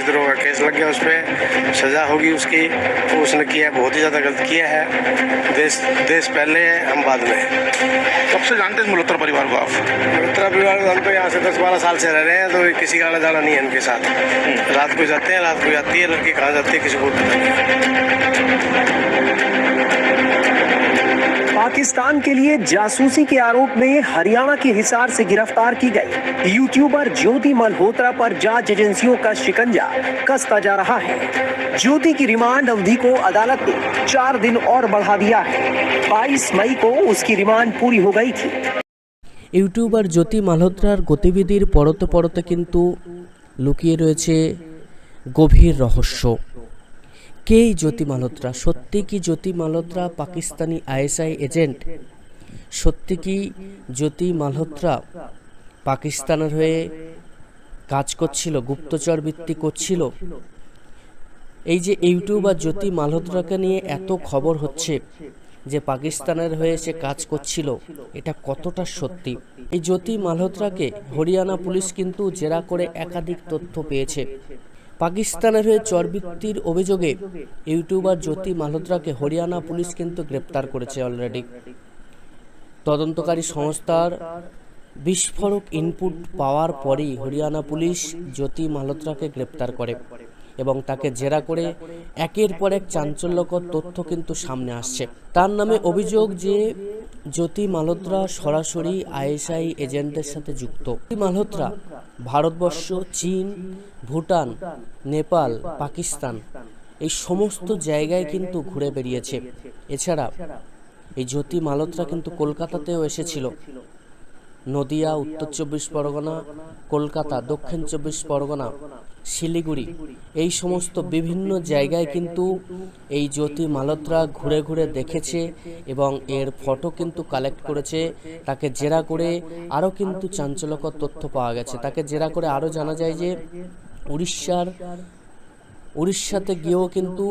देशद्रोह का केस लग गया, उस पर सजा होगी उसकी। तो उसने किया, बहुत ही ज़्यादा गलत किया है। देश पहले है, हम बाद में। कब से जानते हैं मल्होत्रा परिवार को आप? मल्होत्रा परिवार हम तो यहाँ से 10-12 साल से रह रहे हैं, तो किसी का आना जाना नहीं है इनके साथ। रात को जाते हैं, रात को जाती है, लड़की कहाँ जाती है किसी को पता नहीं। पाकिस्तान के लिए जासूसी के आरोप में हरियाणा के हिसार से गिरफ्तार की गई यूट्यूबर ज्योति मल्होत्रा पर जांच एजेंसियों का शिकंजा कसता जा रहा है। ज्योति की रिमांड अवधि को अदालत ने 4 दिन और बढ़ा दिया है। 22 मई को उसकी रिमांड पूरी हो गई थी। ইউটিউবার জ্যোতি মালহোত্রার গতিবিধির পরতে পরতে কিন্তু লুকিয়ে রয়েছে গভীর রহস্য। কে এই জ্যোতি মালহোত্রা? সত্যি কি জ্যোতি মালহোত্রা পাকিস্তানি আইএসআই এজেন্ট? সত্যি কি জ্যোতি মালহোত্রা পাকিস্তানের হয়ে কাজ করছিল, গুপ্তচর বৃত্তি করছিল? এই যে ইউটিউবার জ্যোতি মালহোত্রাকে নিয়ে এত খবর হচ্ছে যে পাকিস্তানের হয়ে সে কাজ করছিল, এটা কতটা সত্যি? এই জ্যোতি মালহোত্রাকে হরিয়ানা পুলিশ কিন্তু জেরা করে একাধিক তথ্য পেয়েছে। পাকিস্তানের হয়ে চরবৃত্তির অভিযোগে ইউটিউবার জ্যোতি মালহোত্রাকে হরিয়ানা পুলিশ কিন্তু গ্রেপ্তার করেছে অলরেডি। তদন্তকারী সংস্থার বিস্ফোরক ইনপুট পাওয়ার পরেই হরিয়ানা পুলিশ জ্যোতি মালহোত্রাকে গ্রেপ্তার করে এবং তাকে জেরা করে একের পর এক চাঞ্চল্যকর তথ্য কিন্তু সামনে আসছে। তার নামে অভিযোগ যে জ্যোতি মালহোত্রা সরাসরি আইএসআই এজেন্টদের সাথে যুক্ত। মালহোত্রা ভারতবর্ষ, চীন, ভুটান, নেপাল, পাকিস্তান এই সমস্ত জায়গায় কিন্তু ঘুরে বেরিয়েছে। এছাড়া এই জ্যোতি মালহোত্রা কিন্তু কলকাতাতেও এসেছিল। নদিয়া, উত্তর 24 পরগনা, কলকাতা, দক্ষিণ 24 পরগনা, শিলিগুড়ি এই সমস্ত বিভিন্ন জায়গায় কিন্তু এই জ্যোতি মালহোত্রা ঘুরে ঘুরে দেখেছে এবং এর ফটো কিন্তু কালেক্ট করেছে। তাকে জেরা করে আরও কিন্তু চাঞ্চল্যকর তথ্য পাওয়া গেছে। তাকে জেরা করে আরও জানা যায় যে উড়িষ্যাতে গিয়েও কিন্তু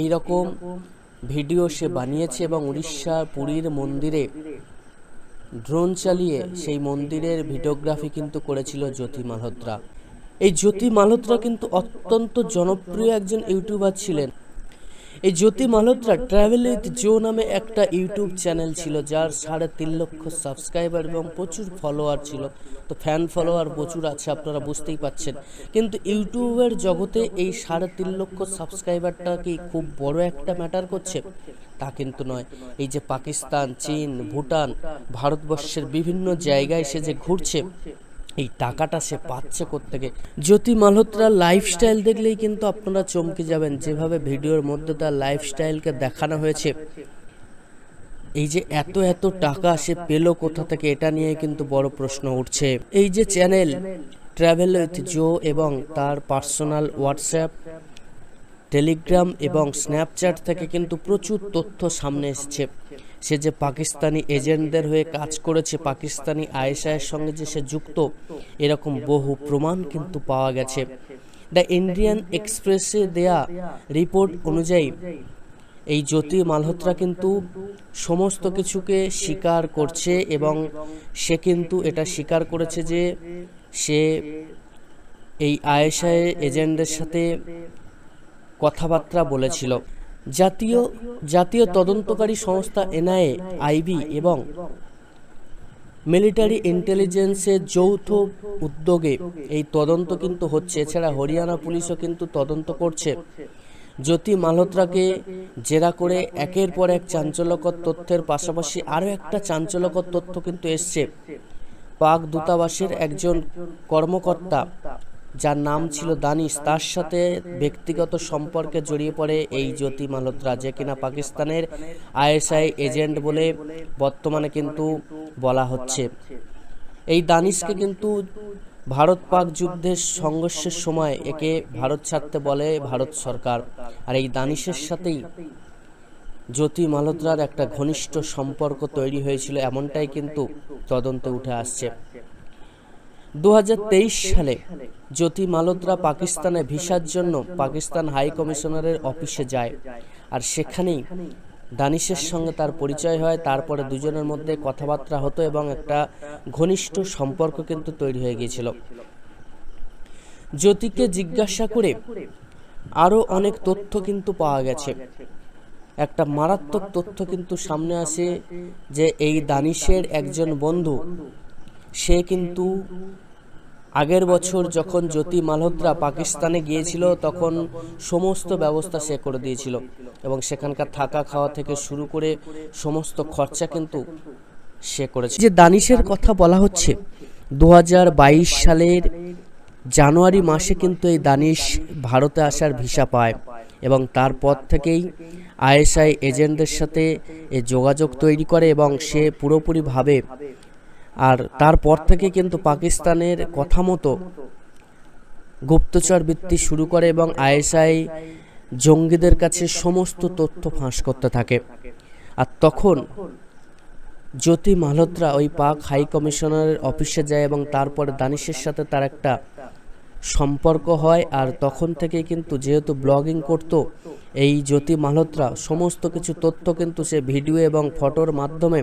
এই রকম ভিডিও সে বানিয়েছে এবং উড়িষ্যার পুরীর মন্দিরে ড্রোন চালিয়ে সেই মন্দিরের ভিডিওগ্রাফি কিন্তু করেছিল জ্যোতি মালহোত্রা। এই জ্যোতি মালহোত্রা কিন্তু অত্যন্ত জনপ্রিয় একজন ইউটিউবার ছিলেন। এই জ্যোতি মালহোত্রা ট্রাভেল উইথ জো নামে একটা ইউটিউব চ্যানেল ছিল, যার 3.5 লক্ষ সাবস্ক্রাইবার এবং প্রচুর ফলোয়ার ছিল। তো ফ্যান ফলোয়ার প্রচুর আছে, আপনারা বুঝতেই পাচ্ছেন। কিন্তু ইউটিউবের জগতে এই 3.5 লক্ষ সাবস্ক্রাইবারটা কি খুব বড় একটা ম্যাটার করছে? তা কিন্তু নয়। এই যে পাকিস্তান, চীন, ভুটান, ভারতবর্ষের বিভিন্ন জায়গায় সে যে ঘুরছে, এই টাকাটা সে পাচ্ছে কোত্থেকে? জ্যোতি মালহোত্রার লাইফস্টাইল দেখলেই কিন্তু আপনারা চমকে যাবেন। যেভাবে ভিডিওর মধ্যে তার লাইফস্টাইলকে দেখানো হয়েছে, এই যে এত এত টাকা সে পেল কোথা থেকে, এটা নিয়ে কিন্তু বড় প্রশ্ন উঠছে। এই যে চ্যানেল ট্রাভেল উইথ জো এবং তার পার্সোনাল হোয়াটসঅ্যাপ, টেলিগ্রাম এবং স্ন্যাপচ্যাট থেকে কিন্তু প্রচুর তথ্য সামনে এসেছে। সে যে পাকিস্তানি এজেন্টদের হয়ে কাজ করেছে, পাকিস্তানি আইএসআইয়ের সঙ্গে যে সে যুক্ত, এরকম বহু প্রমাণ কিন্তু পাওয়া গেছে। দ্য ইন্ডিয়ান এক্সপ্রেসে দেয়া রিপোর্ট অনুযায়ী এই জ্যোতি মালহোত্রা কিন্তু সমস্ত কিছুকে স্বীকার করছে এবং সে কিন্তু এটা স্বীকার করেছে যে সে এই আইএসআই এজেন্টদের সাথে কথাবার্তা বলেছিল। জাতীয় তদন্তকারী সংস্থা এনআইএ, আইবি এবং মিলিটারি ইন্টেলিজেন্সের যৌথ উদ্যোগে এই তদন্ত কিন্তু হচ্ছে। এছাড়া হরিয়ানা পুলিশও কিন্তু তদন্ত করছে। জ্যোতি মালহোত্রাকে জেরা করে একের পর এক চাঞ্চল্যকর তথ্যের পাশাপাশি আরও একটা চাঞ্চল্যকর তথ্য কিন্তু এসছে। পাক দূতাবাসের একজন কর্মকর্তা, যার নাম ছিল দানিশ, তার সাথে ব্যক্তিগত সম্পর্কে জড়িয়ে পড়ে এই জ্যোতি মালহোত্রা, যে কিনা পাকিস্তানের আইএসআই এজেন্ট বলে বর্তমানে কিন্তু বলা হচ্ছে। এই দানিশকে কিন্তু ভারত পাক যুদ্ধের সংঘর্ষের সময় একে ভারত ছাড়তে বলে ভারত সরকার। আর এই দানিশের সাথেই জ্যোতি মালহোত্রার একটা ঘনিষ্ঠ সম্পর্ক তৈরি হয়েছিল, এমনটাই কিন্তু তদন্তে উঠে আসছে। 2023 সালে জ্যোতি মালহোত্রা পাকিস্তানে ভিসার জন্য পাকিস্তান হাই কমিশনারের অফিসে যায়, আর সেখানেই দানিশের সঙ্গে তার পরিচয় হয়। তারপরে দুজনের মধ্যে কথাবার্তা হতো এবং একটা ঘনিষ্ঠ সম্পর্ক কিন্তু তৈরি হয়ে গিয়েছিল। জ্যোতিকে জিজ্ঞাসা করে আরও অনেক তথ্য কিন্তু পাওয়া গেছে। একটা মারাত্মক তথ্য কিন্তু সামনে আসে যে এই দানিশের একজন বন্ধু, সে কিন্তু আগের বছর যখন জ্যোতি মালহোত্রা পাকিস্তানে গিয়েছিল তখন সমস্ত ব্যবস্থা সে করে দিয়েছিল এবং সেখানকার থাকা খাওয়া থেকে শুরু করে সমস্ত খরচা কিন্তু সে করেছে। যে দানিশের কথা বলা হচ্ছে 2022 সালের জানুয়ারি মাসে কিন্তু এই দানিশ ভারতে আসার ভিসা পায় এবং তারপর থেকেই আইএসআই এজেন্টদের সাথে এই যোগাযোগ তৈরি করে এবং সে পুরোপুরিভাবে, আর তারপর থেকে কিন্তু পাকিস্তানের কথা মতো গুপ্তচর বৃত্তি শুরু করে এবং আইএসআই জঙ্গিদের কাছে সমস্ত তথ্য ফাঁস করতে থাকে। আর তখন জ্যোতি মালহোত্রা ওই পাক হাই কমিশনারের অফিসে যায় এবং তারপরে দানিশের সাথে তার একটা সম্পর্ক হয়। আর তখন থেকে কিন্তু যেহেতু ব্লগিং করতো এই জ্যোতি মালহোত্রা, সমস্ত কিছু তথ্য কিন্তু সে ভিডিও এবং ফটোর মাধ্যমে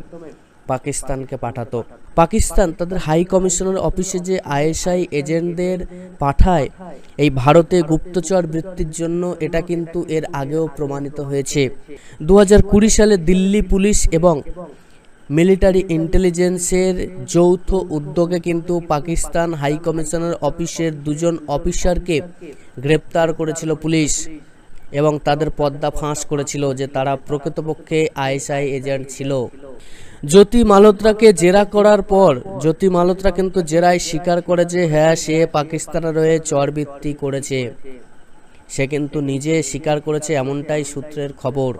পাকিস্তানকে পাঠাতো। পাকিস্তান তাদের হাই কমিশনার অফিসে যে আইএসআই এজেন্টদের পাঠায় এই ভারতে গুপ্তচর বৃত্তির জন্য, এটা কিন্তু এর আগেও প্রমাণিত হয়েছে। 2020 সালে দিল্লি পুলিশ এবং মিলিটারি ইন্টেলিজেন্সের যৌথ উদ্যোগে কিন্তু পাকিস্তান হাই কমিশনার অফিসের 2জন অফিসারকে গ্রেপ্তার করেছিল পুলিশ এবং তাদের পর্দা ফাঁস করেছিল যে তারা প্রকৃতপক্ষে আইএসআই এজেন্ট ছিল। জ্যোতি মালহোত্রাকে জেরা করার পর জ্যোতি মালহোত্রা কিন্তু জেরায় স্বীকার করে যে হ্যাঁ, সে পাকিস্তানের হয়ে চরবৃত্তি করেছে। সে কিন্তু নিজে স্বীকার করেছে, এমনটাই সূত্রের খবর।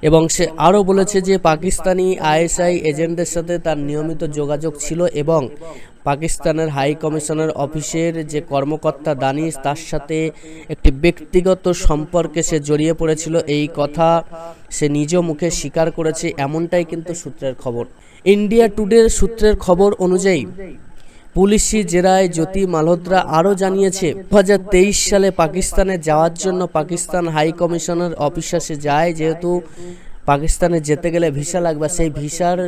এবং সে আরও বলেছে যে পাকিস্তানি আইএসআই এজেন্টদের সাথে তার নিয়মিত যোগাযোগ ছিল এবং পাকিস্তানের হাই কমিশনার অফিসের যে কর্মকর্তা দানিশ, তার সাথে একটি ব্যক্তিগত সম্পর্কে সে জড়িয়ে পড়েছিল। এই কথা সে নিজ মুখে স্বীকার করেছে, এমনটাই কিন্তু সূত্রের খবর। ইন্ডিয়া টুডের সূত্রের খবর অনুযায়ী পুলিশি জেরায় জ্যোতি মালহোত্রা আরও জানিয়েছে 2023 সালে পাকিস্তানে যাওয়ার জন্য পাকিস্তান হাই কমিশনার অফিসে সে যায়। যেহেতু পাকিস্তানে যেতে গেলে ভিসা লাগবে, সেই ভিসার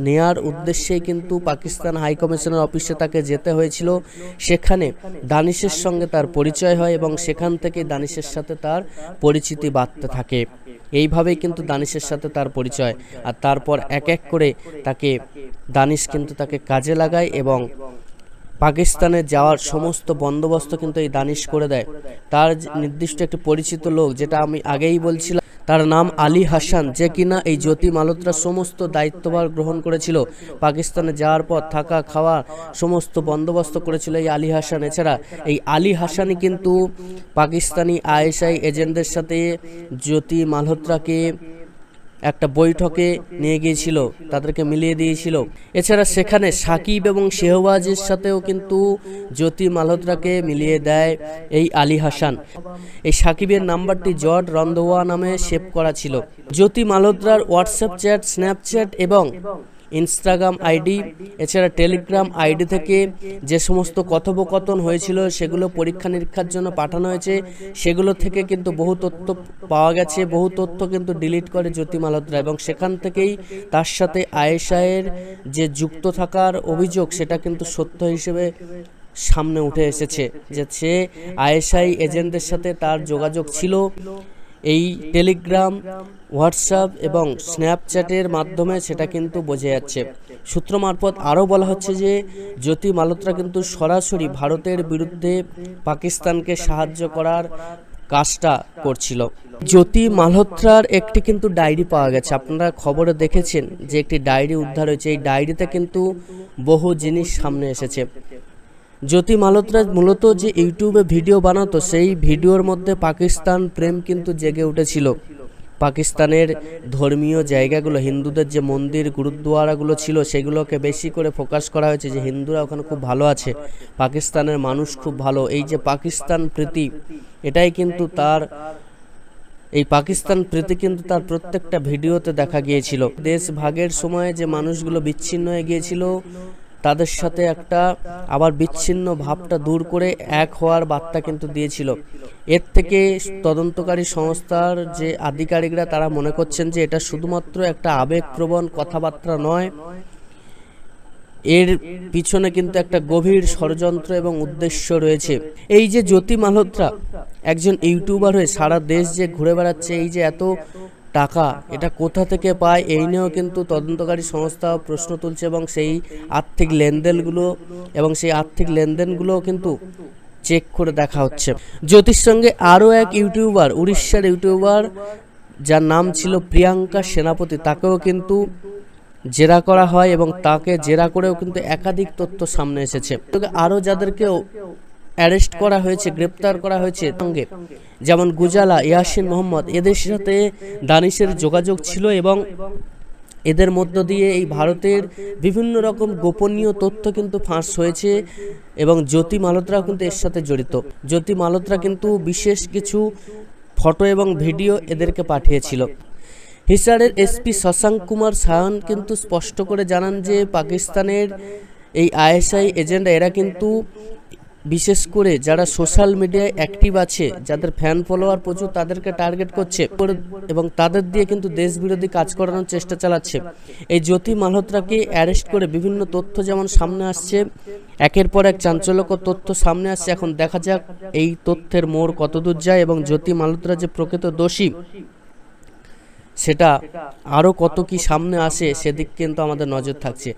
নেয়ার উদ্দেশ্যেই কিন্তু পাকিস্তান হাই কমিশনার অফিসে তাকে যেতে হয়েছিল। সেখানে দানিশের সঙ্গে তার পরিচয় হয় এবং সেখান থেকে দানিশের সাথে তার পরিচিতি বাড়তে থাকে। এইভাবেই কিন্তু দানিশের সাথে তার পরিচয়, আর তারপর এক এক করে দানিশ কিন্তু তাকে কাজে লাগায় এবং পাকিস্তানে যাওয়ার সমস্ত বন্দোবস্ত কিন্তু এই দানিশ করে দেয়। তার নির্দিষ্ট একটি পরিচিত লোক, যেটা আমি আগেই বলছিলাম, তার নাম আলী হাসান, যে কিনা এই জ্যোতি মালহোত্রার সমস্ত দায়িত্বভার গ্রহণ করেছিল। পাকিস্তানে যাওয়ার পর থাকা খাওয়া সমস্ত বন্দোবস্ত করেছিল এই আলী হাসান। এছাড়া এই আলী হাসানই কিন্তু পাকিস্তানি আইএসআই এজেন্টদের সাথে জ্যোতি মালহোত্রাকে একটা বৈঠকে নিয়ে গিয়েছিল, তাদেরকে মিলিয়ে দিয়েছিল। এছাড়া সেখানে সাকিব এবং শেহবাজের সাথেও কিন্তু জ্যোতি মালহোত্রাকে মিলিয়ে দেয় এই আলী হাসান। এই সাকিবের নাম্বারটি জর্জ রন্ধওয়া নামে সেভ করা ছিল। জ্যোতি মালহোত্রার হোয়াটসঅ্যাপ চ্যাট, স্ন্যাপচ্যাট এবং ইনস্টাগ্রাম আইডি, এছাড়া টেলিগ্রাম আইডি থেকে যে সমস্ত কথোপকথন হয়েছিল সেগুলো পরীক্ষা নিরীক্ষার জন্য পাঠানো হয়েছে। সেগুলো থেকে কিন্তু বহু তথ্য পাওয়া গেছে, বহু তথ্য কিন্তু ডিলিট করে জ্যোতি মালহোত্রা এবং সেখান থেকেই তার সাথে আয়েশায়ের যে যুক্ত থাকার অভিযোগ সেটা কিন্তু সত্য হিসেবে সামনে উঠে এসেছে, যে সে আইএসআই এজেন্টদের সাথে তার যোগাযোগ ছিল এই টেলিগ্রাম, হোয়াটসঅ্যাপ এবং স্ন্যাপচ্যাটের মাধ্যমে, সেটা কিন্তু বোঝা যাচ্ছে। সূত্র মারফত আরও বলা হচ্ছে যে জ্যোতি মালহোত্রা কিন্তু সরাসরি ভারতের বিরুদ্ধে পাকিস্তানকে সাহায্য করার কাজটা করছিল। জ্যোতি মালহোত্রার একটি কিন্তু ডায়েরি পাওয়া গেছে, আপনারা খবরে দেখেছেন যে একটি ডায়েরি উদ্ধার হয়েছে। এই ডায়েরিতে কিন্তু বহু জিনিস সামনে এসেছে। জ্যোতি মালহোত্রা মূলত যে ইউটিউবে ভিডিও বানাতো, সেই ভিডিওর মধ্যে পাকিস্তান প্রেম কিন্তু জেগে উঠেছিল। পাকিস্তানের ধর্মীয় জায়গাগুলো, হিন্দুদের যে মন্দির গুরুদ্বারাগুলো ছিল সেগুলোকে বেশি করে ফোকাস করা হয়েছে, যে হিন্দুরা ওখানে খুব ভালো আছে, পাকিস্তানের মানুষ খুব ভালো। এই যে পাকিস্তান প্রীতি, এটাই কিন্তু তার, এই পাকিস্তান প্রীতি কিন্তু তার প্রত্যেকটা ভিডিওতে দেখা গিয়েছিল। দেশ ভাগের সময় যে মানুষগুলো বিচ্ছিন্ন হয়ে গিয়েছিল তাদের সাথে একটা আবার বিচ্ছিন্ন ভাবটা দূর করে এক হওয়ার বার্তা কিন্তু দিয়েছিল। এর থেকে তদন্তকারী সংস্থার যে আধিকারিকরা তারা মনে করছেন যে এটা শুধুমাত্র একটা আবেগপ্রবণ কথাবার্তা নয়, এর পিছনে কিন্তু একটা গভীর ষড়যন্ত্র এবং উদ্দেশ্য রয়েছে। এই যে জ্যোতি মালহোত্রা একজন ইউটিউবার হয়ে সারা দেশ যে ঘুরে বেড়াচ্ছে, এই যে এত টাকা এটা কোথা থেকে পায়, এই নিয়েও কিন্তু তদন্তকারী সংস্থা প্রশ্ন তুলছে এবং সেই আর্থিক লেনদেনগুলো কিন্তু চেক করে দেখা হচ্ছে। জ্যোতির সঙ্গে আরও এক ইউটিউবার, উড়িষ্যার ইউটিউবার যার নাম ছিল প্রিয়াঙ্কা সেনাপতি, তাকেও কিন্তু জেরা করা হয় এবং তাকে জেরা করেও কিন্তু একাধিক তথ্য সামনে এসেছে। আরও যাদেরকে অ্যারেস্ট করা হয়েছে, গ্রেপ্তার করা হয়েছে সঙ্গে, যেমন গুজালা, ইয়াসিন মোহাম্মদ, এদের সাথে দানিশের যোগাযোগ ছিল এবং এদের মধ্য দিয়ে এই ভারতের বিভিন্ন রকম গোপনীয় তথ্য কিন্তু ফাঁস হয়েছে এবং জ্যোতি মালহোত্রাও কিন্তু এর সাথে জড়িত। জ্যোতি মালহোত্রা কিন্তু বিশেষ কিছু ফটো এবং ভিডিও এদেরকে পাঠিয়েছিল। হিসারের এসপি শশাঙ্ক কুমার সায়ন কিন্তু স্পষ্ট করে জানান যে পাকিস্তানের এই আইএসআই এজেন্টরা এরা কিন্তু বিশেষ করে যারা সোশ্যাল মিডিয়ায় অ্যাক্টিভ আছে, যাদের ফ্যান ফলোয়ার প্রচুর, তাদেরকে টার্গেট করছে এবং তাদের দিয়ে কিন্তু দেশবিরোধী কাজ করানোর চেষ্টা চালাচ্ছে। এই জ্যোতি মালহোত্রাকে অ্যারেস্ট করে বিভিন্ন তথ্য যেমন সামনে আসছে, একের পর এক চাঞ্চল্যকর তথ্য সামনে আসছে। এখন দেখা যাক এই তথ্যের মোড় কতদূর যায় এবং জ্যোতি মালহোত্রা যে প্রকৃত দোষী সেটা আরও কত কি সামনে আসে সেদিক কিন্তু আমাদের নজর থাকছে।